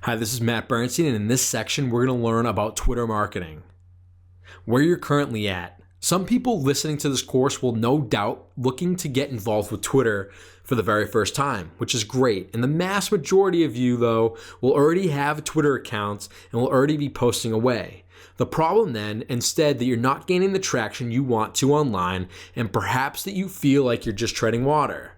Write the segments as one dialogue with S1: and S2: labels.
S1: Hi, this is Matt Bernstein, and in this section, we're going to learn about Twitter marketing. Where you're currently at. Some people listening to this course will no doubt looking to get involved with Twitter for the very first time, which is great. And the mass majority of you, though, will already have Twitter accounts and will already be posting away. The problem then, instead, that you're not gaining the traction you want to online, and perhaps that you feel like you're just treading water.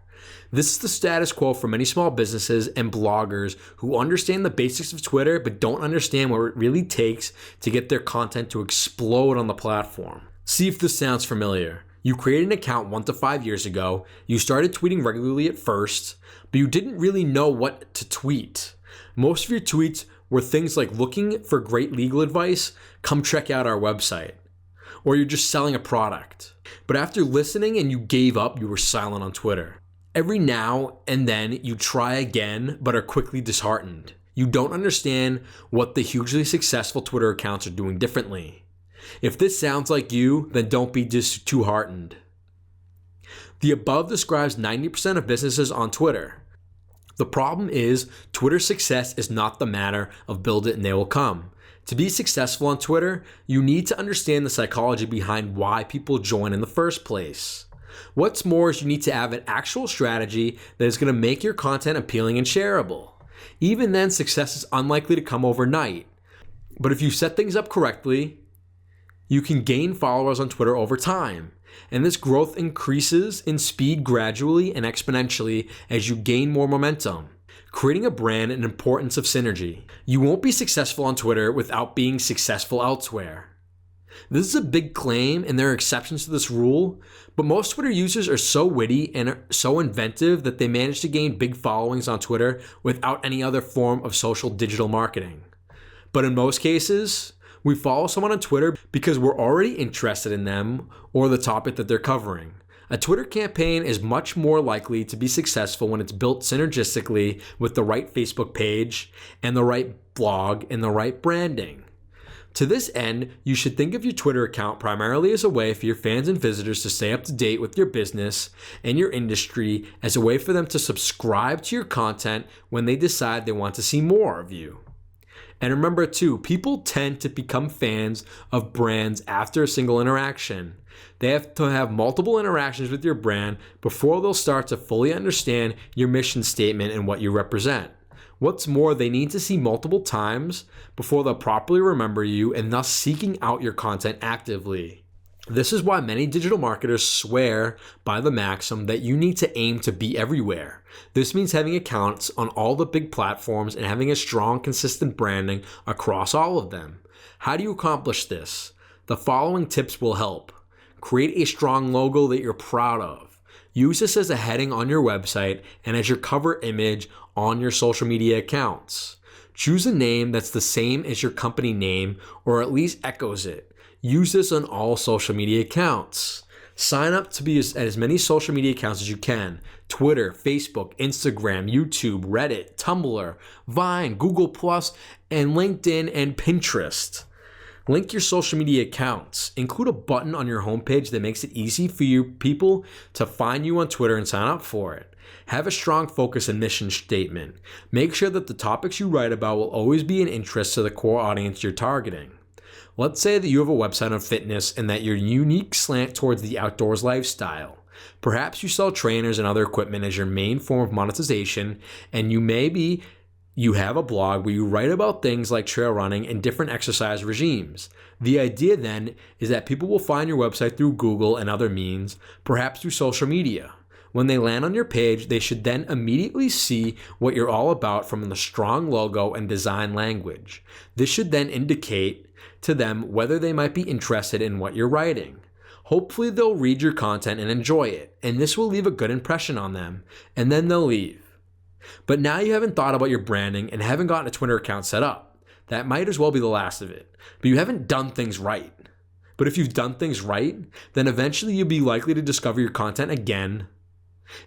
S1: This is the status quo for many small businesses and bloggers who understand the basics of Twitter but don't understand what it really takes to get their content to explode on the platform. See if this sounds familiar. You created an account 1 to 5 years ago, you started tweeting regularly at first, but you didn't really know what to tweet. Most of your tweets were things like looking for great legal advice, come check out our website. Or you're just selling a product. But after listening and you gave up, you were silent on Twitter. Every now and then you try again, but are quickly disheartened. You don't understand what the hugely successful Twitter accounts are doing differently. If this sounds like you, then don't be just too heartened. The above describes 90% of businesses on Twitter. The problem is Twitter's success is not the matter of build it and they will come. To be successful on Twitter, you need to understand the psychology behind why people join in the first place. What's more is you need to have an actual strategy that is going to make your content appealing and shareable. Even then, success is unlikely to come overnight. But if you set things up correctly, you can gain followers on Twitter over time. And this growth increases in speed gradually and exponentially as you gain more momentum, creating a brand and importance of synergy. You won't be successful on Twitter without being successful elsewhere. This is a big claim, and there are exceptions to this rule, but most Twitter users are so witty and are so inventive that they manage to gain big followings on Twitter without any other form of social digital marketing. But in most cases, we follow someone on Twitter because we're already interested in them or the topic that they're covering. A Twitter campaign is much more likely to be successful when it's built synergistically with the right Facebook page and the right blog and the right branding. To this end, you should think of your Twitter account primarily as a way for your fans and visitors to stay up to date with your business and your industry, as a way for them to subscribe to your content when they decide they want to see more of you. And remember too, people tend to become fans of brands after a single interaction. They have to have multiple interactions with your brand before they'll start to fully understand your mission statement and what you represent. What's more, they need to see multiple times before they'll properly remember you, and thus seeking out your content actively. This is why many digital marketers swear by the maxim that you need to aim to be everywhere. This means having accounts on all the big platforms and having a strong, consistent branding across all of them. How do you accomplish this? The following tips will help. Create a strong logo that you're proud of. Use this as a heading on your website and as your cover image on your social media accounts. Choose a name that's the same as your company name, or at least echoes it. Use this on all social media accounts. Sign up to be at as many social media accounts as you can. Twitter, Facebook, Instagram, YouTube, Reddit, Tumblr, Vine, Google+, and LinkedIn and Pinterest. Link your social media accounts. Include a button on your homepage that makes it easy for you people to find you on Twitter and sign up for it. Have a strong focus and mission statement. Make sure that the topics you write about will always be an interest to the core audience you're targeting. Let's say that you have a website on fitness and that your unique slant towards the outdoors lifestyle. Perhaps you sell trainers and other equipment as your main form of monetization, and you have a blog where you write about things like trail running and different exercise regimes. The idea then is that people will find your website through Google and other means, perhaps through social media. When they land on your page, they should then immediately see what you're all about from the strong logo and design language. This should then indicate to them whether they might be interested in what you're writing. Hopefully they'll read your content and enjoy it, and this will leave a good impression on them, and then they'll leave. But now you haven't thought about your branding and haven't gotten a Twitter account set up. That might as well be the last of it. But you haven't done things right. But if you've done things right, then eventually you'll be likely to discover your content again.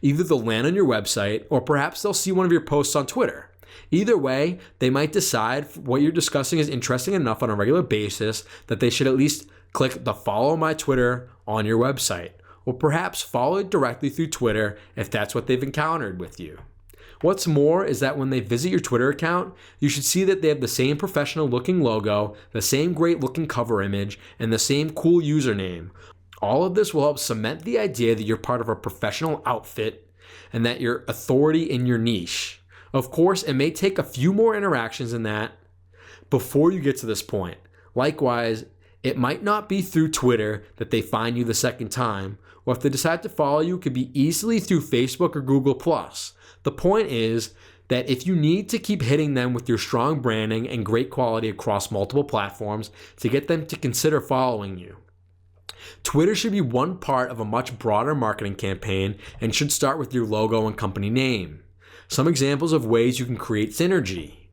S1: Either they'll land on your website, or perhaps they'll see one of your posts on Twitter. Either way, they might decide what you're discussing is interesting enough on a regular basis that they should at least click the follow my Twitter on your website, or perhaps follow it directly through Twitter if that's what they've encountered with you. What's more is that when they visit your Twitter account, you should see that they have the same professional looking logo, the same great looking cover image, and the same cool username. All of this will help cement the idea that you're part of a professional outfit and that you're authority in your niche. Of course, it may take a few more interactions than that before you get to this point. Likewise, it might not be through Twitter that they find you the second time, or if they decide to follow you, it could be easily through Facebook or Google+. The point is that if you need to keep hitting them with your strong branding and great quality across multiple platforms to get them to consider following you. Twitter should be one part of a much broader marketing campaign and should start with your logo and company name. Some examples of ways you can create synergy.